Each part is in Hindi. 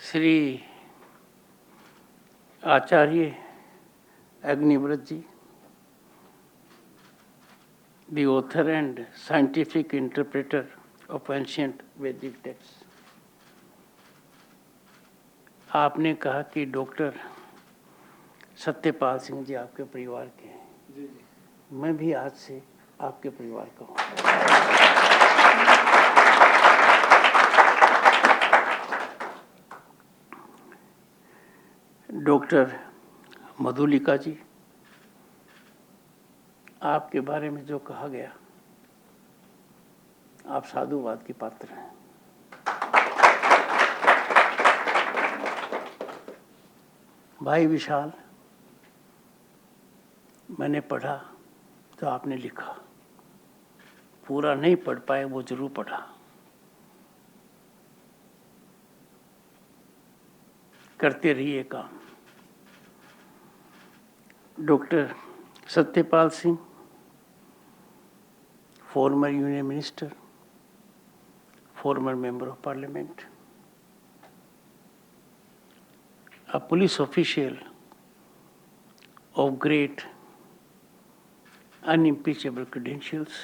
Shri Acharya अग्निव्रत ji, the author and scientific interpreter of ancient Vedic texts. आपने कहा कि डॉक्टर सत्यपाल सिंह जी आपके परिवार के हैं। जी। मैं भी आज से आपके परिवार का हूँ। डॉक्टर मधुलिका जी, आपके बारे में जो कहा गया, आप साधुवाद के पात्र हैं। भाई विशाल, मैंने पढ़ा तो आपने लिखा, पूरा नहीं पढ़ पाए वो जरूर पढ़ा। करते रहिए काम। Doctor Satyapal Singh, former Union Minister, former Member of Parliament, a police official of great unimpeachable credentials,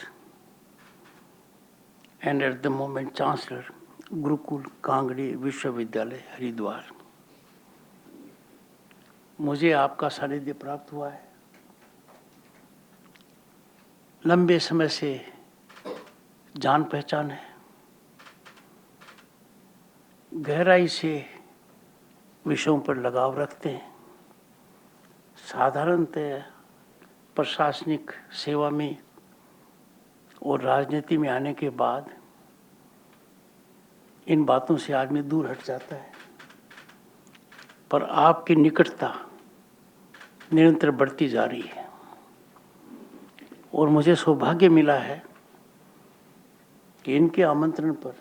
and at the moment Chancellor, Gurukul Kangri विश्वविद्यालय हरिद्वार। मुझे आपका सानिध्य प्राप्त हुआ है। लंबे समय से जान पहचान है, गहराई से विषयों पर लगाव रखते हैं। साधारणतः प्रशासनिक सेवा में और राजनीति में आने के बाद इन बातों से आदमी दूर हट जाता है, पर आपकी निकटता निरंतर बढ़ती जा रही है और मुझे सौभाग्य मिला है कि इनके आमंत्रण पर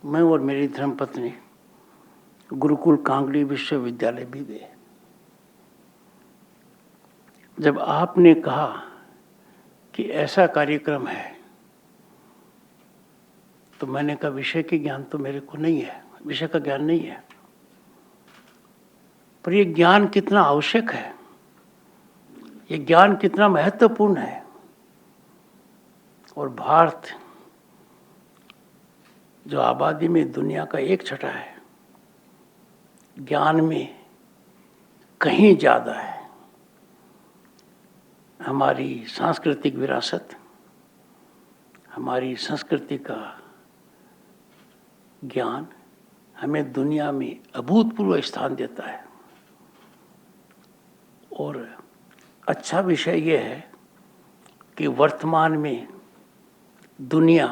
मैं और मेरी धर्मपत्नी गुरुकुल कांगड़ी विश्वविद्यालय भी गए। जब आपने कहा कि ऐसा कार्यक्रम है तो मैंने कहा विषय के ज्ञान तो मेरे को नहीं है, विषय का ज्ञान नहीं है, पर यह ज्ञान कितना आवश्यक है, यह ज्ञान कितना महत्वपूर्ण है। और भारत जो आबादी में दुनिया का 1/6 है, ज्ञान में कहीं ज़्यादा है। हमारी सांस्कृतिक विरासत, हमारी संस्कृति का ज्ञान हमें दुनिया में अभूतपूर्व स्थान देता है। और अच्छा विषय यह है कि वर्तमान में दुनिया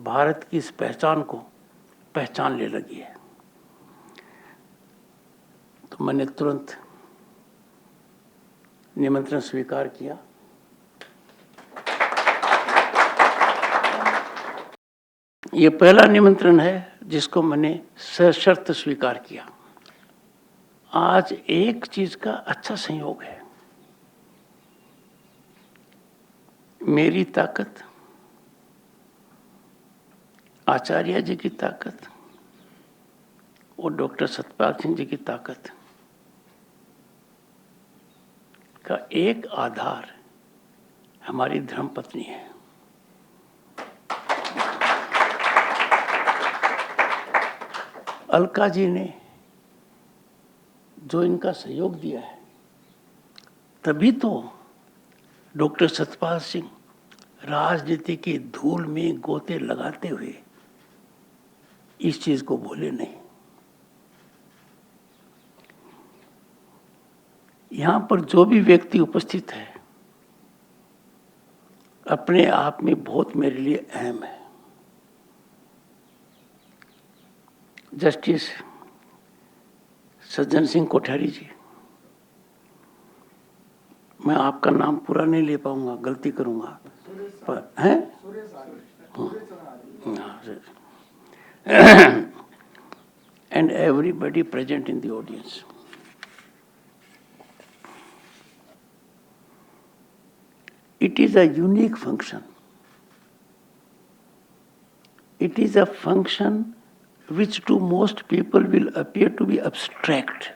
भारत की इस पहचान को पहचानने लगी है। तो मैंने तुरंत निमंत्रण स्वीकार किया। ये पहला निमंत्रण है जिसको मैंने सशर्त स्वीकार किया। आज एक चीज का अच्छा संयोग है, मेरी ताकत, आचार्य जी की ताकत और डॉक्टर सत्यपाल सिंह जी की ताकत का एक आधार हमारी धर्मपत्नी है। अलका जी ने जो इनका सहयोग दिया है, तभी तो डॉक्टर सत्यपाल सिंह राजनीति की धूल में गोते लगाते हुए इस चीज को भूले नहीं। यहां पर जो भी व्यक्ति उपस्थित है अपने आप में बहुत मेरे लिए अहम है। जस्टिस सज्जन सिंह कोठारी जी, मैं आपका नाम पूरा नहीं ले पाऊंगा, गलती करूंगा, पर हैं and everybody present in the audience. It is a unique function. It is a function which to most people will appear to be abstract,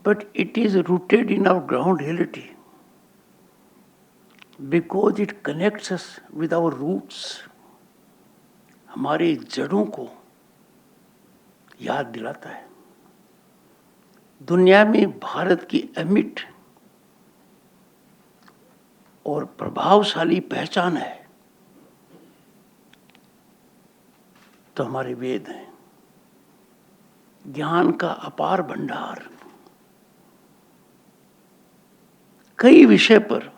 but it is rooted in our ground reality because it connects us with our roots. हमारे जड़ों को याद दिलाता है। दुनिया में भारत की अमिट और प्रभावशाली पहचान है तो हमारे वेद हैं, ज्ञान का अपार भंडार। कई विषय पर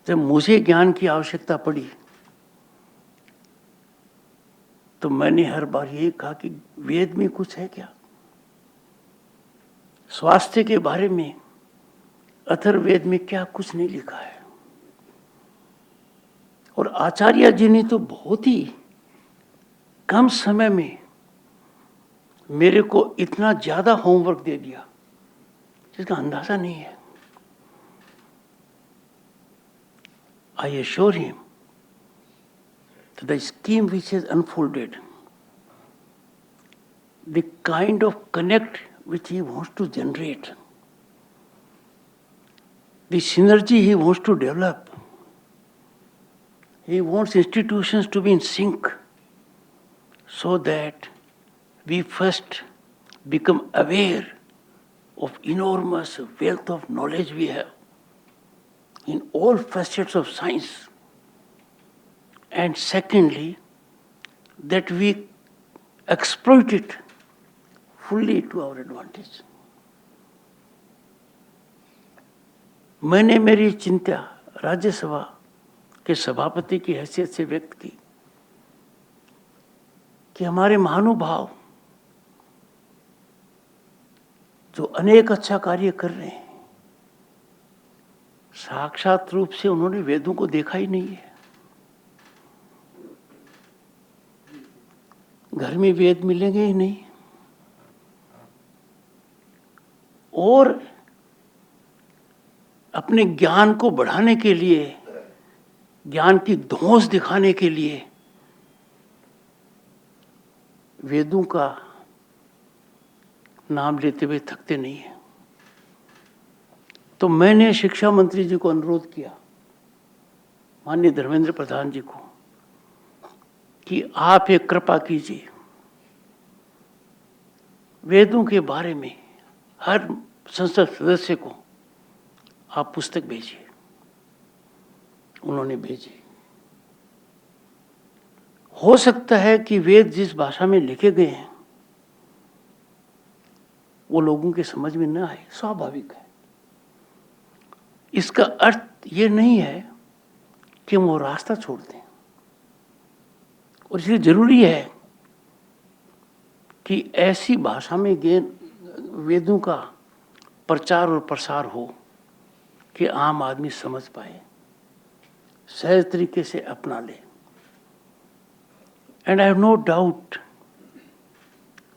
जब मुझे ज्ञान की आवश्यकता पड़ी तो मैंने हर बार ये कहा कि वेद में कुछ है क्या। स्वास्थ्य के बारे में अथर्ववेद में क्या कुछ नहीं लिखा है। और आचार्य जी ने तो बहुत ही कम समय में मेरे को इतना ज्यादा होमवर्क दे दिया जिसका अंदाजा नहीं है। I assure him that the scheme which has unfolded, the kind of connect which he wants to generate, the synergy he wants to develop, he wants institutions to be in sync so that we first become aware of enormous wealth of knowledge we have in all facets of science, and secondly, that we exploit it fully to our advantage. मैंने मेरी चिंता राज्यसभा के सभापति की हैसियत से व्यक्त की कि हमारे महानुभाव जो अनेक अच्छा कार्य कर रहे हैं, साक्षात रूप से उन्होंने वेदों को देखा ही नहीं है। घर में वेद मिलेंगे ही नहीं, और अपने ज्ञान को बढ़ाने के लिए, ज्ञान की धौंस दिखाने के लिए वेदों का नाम लेते हुए थकते नहीं है। तो मैंने शिक्षा मंत्री जी को अनुरोध किया, माननीय धर्मेंद्र प्रधान जी को, कि आप एक कृपा कीजिए, वेदों के बारे में हर संसद सदस्य को आप पुस्तक भेजिए। उन्होंने भेजी। हो सकता है कि वेद जिस भाषा में लिखे गए हैं वो लोगों के समझ में न आए, स्वाभाविक है। इसका अर्थ ये नहीं है कि वो रास्ता छोड़ दें, और इसलिए जरूरी है कि ऐसी भाषा में वेदों का प्रचार और प्रसार हो कि आम आदमी समझ पाए, सहज तरीके से अपना ले। And I have no doubt,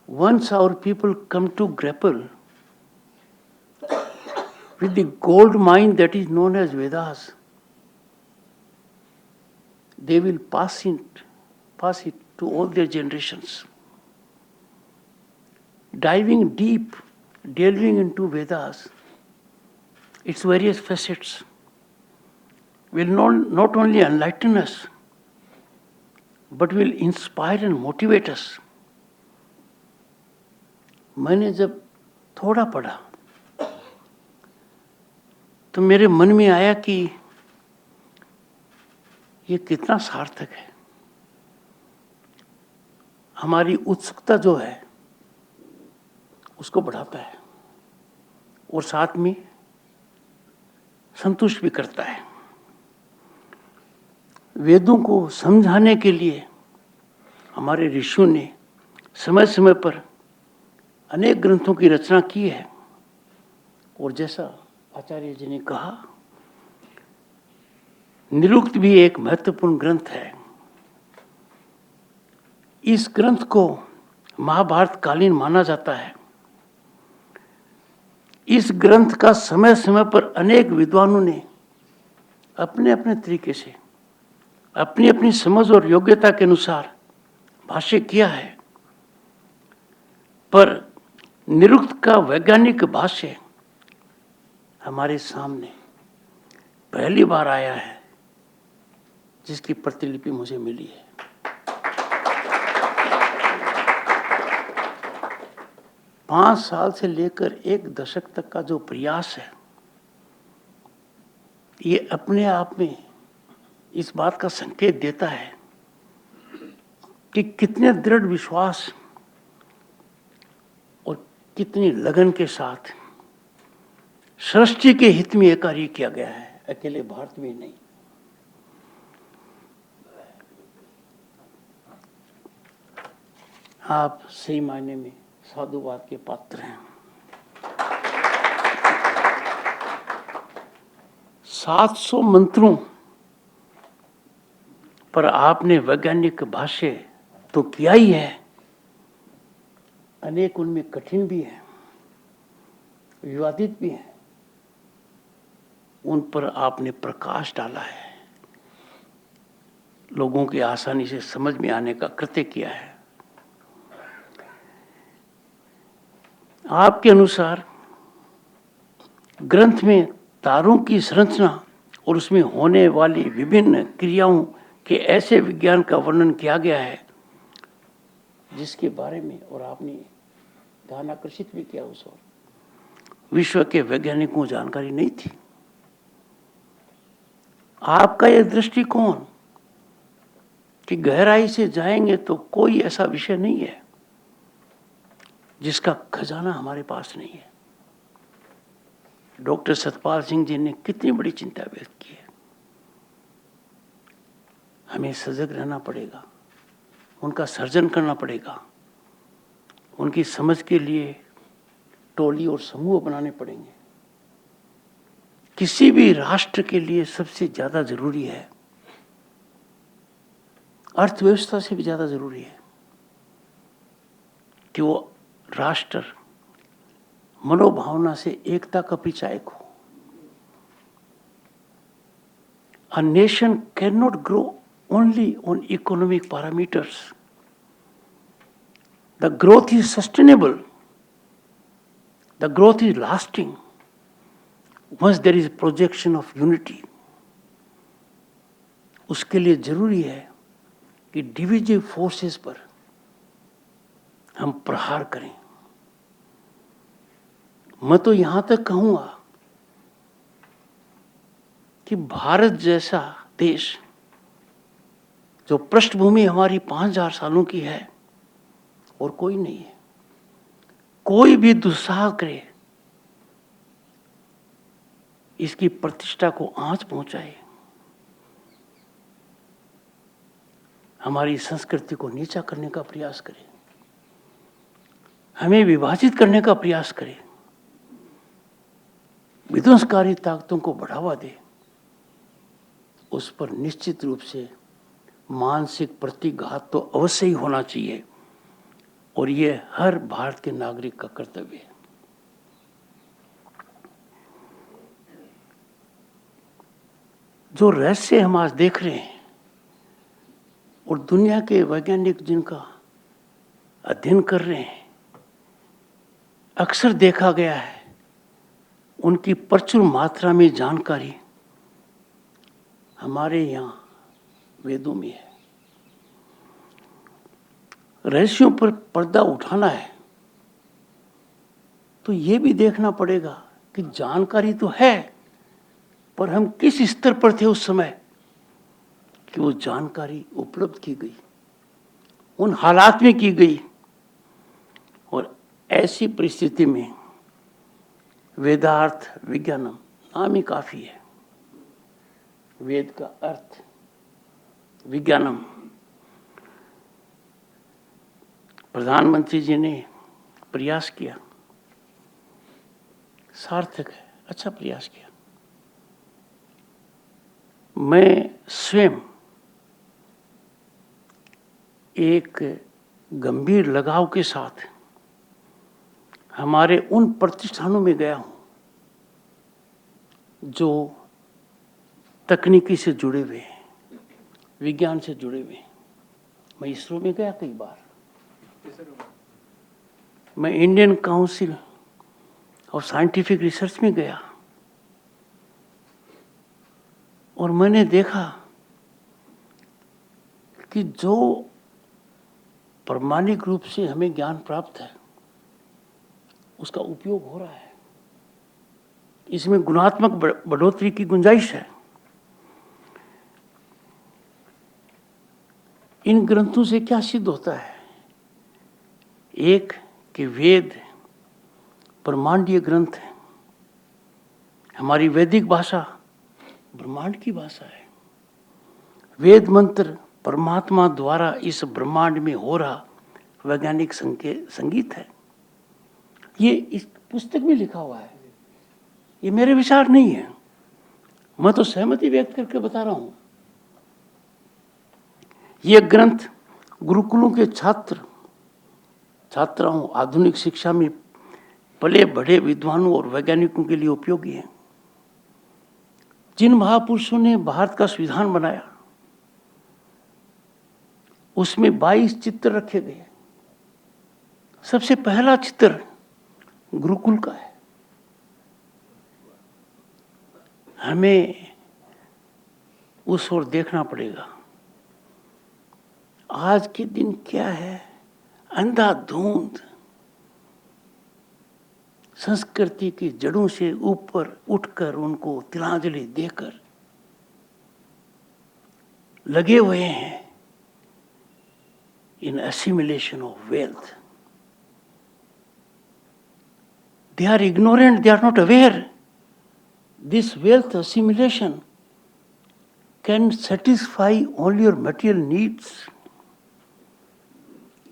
once our people come to grapple with the gold mine that is known as Vedas, they will pass it to all their generations. Diving deep, delving into Vedas, its various facets, will not only enlighten us, but will inspire and motivate us. मैंने जब थोड़ा पढ़ा तो मेरे मन में आया कि ये कितना सार्थक है। हमारी उत्सुकता जो है उसको बढ़ाता है और साथ में संतुष्ट भी करता है। वेदों को समझाने के लिए हमारे ऋषियों ने समय समय पर अनेक ग्रंथों की रचना की है, और जैसा आचार्य जी ने कहा, निरुक्त भी एक महत्वपूर्ण ग्रंथ है। इस ग्रंथ को महाभारत कालीन माना जाता है। इस ग्रंथ का समय समय पर अनेक विद्वानों ने अपने अपने तरीके से अपनी अपनी समझ और योग्यता के अनुसार भाष्य किया है, पर निरुक्त का वैज्ञानिक भाष्य हमारे सामने पहली बार आया है, जिसकी प्रतिलिपि मुझे मिली है। पांच साल से लेकर एक दशक तक का जो प्रयास है, ये अपने आप में इस बात का संकेत देता है कि कितने दृढ़ विश्वास और कितनी लगन के साथ सृष्टि के हित में यह कार्य किया गया है, अकेले भारत में नहीं। आप सही मायने में साधुवाद के पात्र हैं। 700 मंत्रों पर आपने वैज्ञानिक भाष्य तो किया ही है, अनेक उनमें कठिन भी है, विवादित भी है, उन पर आपने प्रकाश डाला है, लोगों के आसानी से समझ में आने का कृत्य किया है। आपके अनुसार ग्रंथ में तारों की संरचना और उसमें होने वाली विभिन्न क्रियाओं के ऐसे विज्ञान का वर्णन किया गया है जिसके बारे में, और आपने ध्यान आकर्षित भी किया, उस और विश्व के वैज्ञानिकों को जानकारी नहीं थी। आपका यह दृष्टिकोण कि गहराई से जाएंगे तो कोई ऐसा विषय नहीं है जिसका खजाना हमारे पास नहीं है। डॉक्टर सतपाल सिंह जी ने कितनी बड़ी चिंता व्यक्त की है। हमें सजग रहना पड़ेगा, उनका सर्जन करना पड़ेगा, उनकी समझ के लिए टोली और समूह बनाने पड़ेंगे। किसी भी राष्ट्र के लिए सबसे ज्यादा जरूरी है, अर्थव्यवस्था से भी ज्यादा जरूरी है, कि वो राष्ट्र मनोभावना से एकता का परिचायक हो। A nation cannot grow only on economic parameters. The growth is sustainable. The growth is lasting once there is projection of unity. उसके लिए जरूरी है कि डिविजिव फोर्सेस पर हम प्रहार करें। मैं तो यहां तक कहूंगा कि भारत जैसा देश, जो पृष्ठभूमि हमारी 5000 सालों की है, और कोई नहीं है। कोई भी दुस्साहस करे, इसकी प्रतिष्ठा को आंच पहुंचाए, हमारी संस्कृति को नीचा करने का प्रयास करे, हमें विभाजित करने का प्रयास करे, विध्वंसकारी ताकतों को बढ़ावा दे, उस पर निश्चित रूप से मानसिक प्रतिघात तो अवश्य ही होना चाहिए, और ये हर भारत के नागरिक का कर्तव्य है। जो रहस्य हम आज देख रहे हैं और दुनिया के वैज्ञानिक जिनका अध्ययन कर रहे हैं, अक्सर देखा गया है उनकी प्रचुर मात्रा में जानकारी हमारे यहाँ वेदों में है। रहस्यों पर पर्दा उठाना है तो ये भी देखना पड़ेगा कि जानकारी तो है, पर हम किस स्तर पर थे उस समय कि वो जानकारी उपलब्ध की गई, उन हालात में की गई। और ऐसी परिस्थिति में वेदार्थ विज्ञानम नाम ही काफी है। वेद का अर्थ विज्ञानम। प्रधानमंत्री जी ने प्रयास किया, सार्थक है, अच्छा प्रयास किया। मैं स्वयं एक गंभीर लगाव के साथ हमारे उन प्रतिष्ठानों में गया हूं जो तकनीकी से जुड़े हुए हैं, विज्ञान से जुड़े हुए। मैं इसरो में गया कई बार, मैं Indian council of scientific research में गया और मैंने देखा कि जो प्रामाणिक रूप से हमें ज्ञान प्राप्त है उसका उपयोग हो रहा है, इसमें गुणात्मक बढ़ोतरी की गुंजाइश है। इन ग्रंथों से क्या सिद्ध होता है? एक कि वेद ब्रह्मांडीय ग्रंथ है। हमारी वैदिक भाषा ब्रह्मांड की भाषा है। वेद मंत्र परमात्मा द्वारा इस ब्रह्मांड में हो रहा वैज्ञानिक संगीत है। ये इस पुस्तक में लिखा हुआ है, ये मेरे विचार नहीं है, मैं तो सहमति व्यक्त करके बता रहा हूं। ये ग्रंथ गुरुकुलों के छात्राओं आधुनिक शिक्षा में पले बढ़े विद्वानों और वैज्ञानिकों के लिए उपयोगी हैं। जिन महापुरुषों ने भारत का संविधान बनाया उसमें 22 चित्र रखे गए। सबसे पहला चित्र गुरुकुल का है। हमें उस ओर देखना पड़ेगा। आज के दिन क्या है? अंधाधुंध संस्कृति की जड़ों से ऊपर उठकर उनको तिलांजलि देकर लगे हुए हैं in assimilation of wealth. They are ignorant, they are not aware. This wealth assimilation can satisfy only your material needs.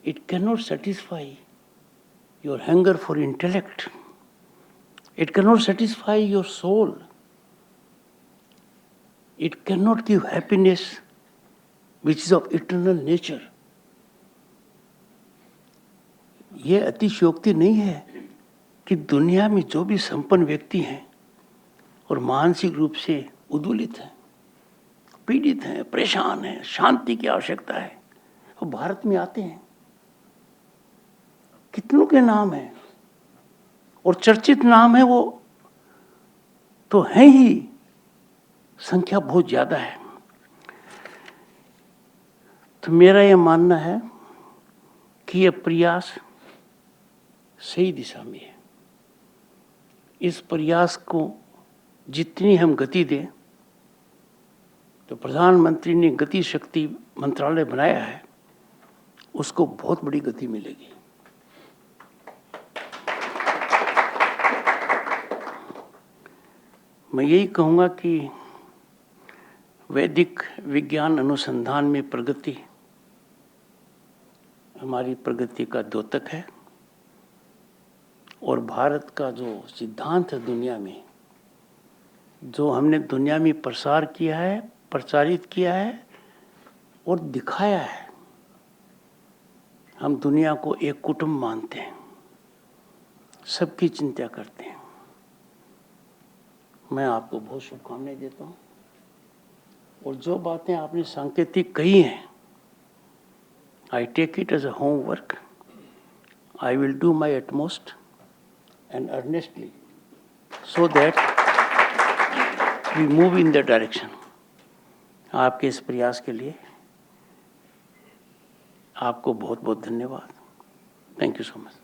It cannot satisfy your hunger for intellect. It cannot satisfy your soul. It cannot give happiness which is of eternal nature. ये अतिशयोक्ति नहीं है कि दुनिया में जो भी संपन्न व्यक्ति हैं और मानसिक रूप से उद्वेलित हैं, पीड़ित हैं, परेशान हैं, शांति की आवश्यकता है, वो भारत में आते हैं। कितनों के नाम हैं और चर्चित नाम है, वो तो हैं ही, संख्या बहुत ज्यादा है। तो मेरा यह मानना है कि यह प्रयास सही दिशा में है। इस प्रयास को जितनी हम गति दें, तो प्रधानमंत्री ने गति शक्ति मंत्रालय बनाया है, उसको बहुत बड़ी गति मिलेगी। मैं यही कहूँगा कि वैदिक विज्ञान अनुसंधान में प्रगति हमारी प्रगति का द्योतक है और भारत का जो सिद्धांत है दुनिया में, जो हमने दुनिया में प्रसार किया है, प्रचारित किया है और दिखाया है, हम दुनिया को एक कुटुंब मानते हैं, सबकी चिंता करते हैं। मैं आपको बहुत शुभकामनाएं देता हूँ और जो बातें आपने सांकेतिक कही हैं, I take it as a homework. I will do my utmost and earnestly so that we move in that direction. आपके इस प्रयास के लिए आपको बहुत बहुत धन्यवाद। Thank you so much.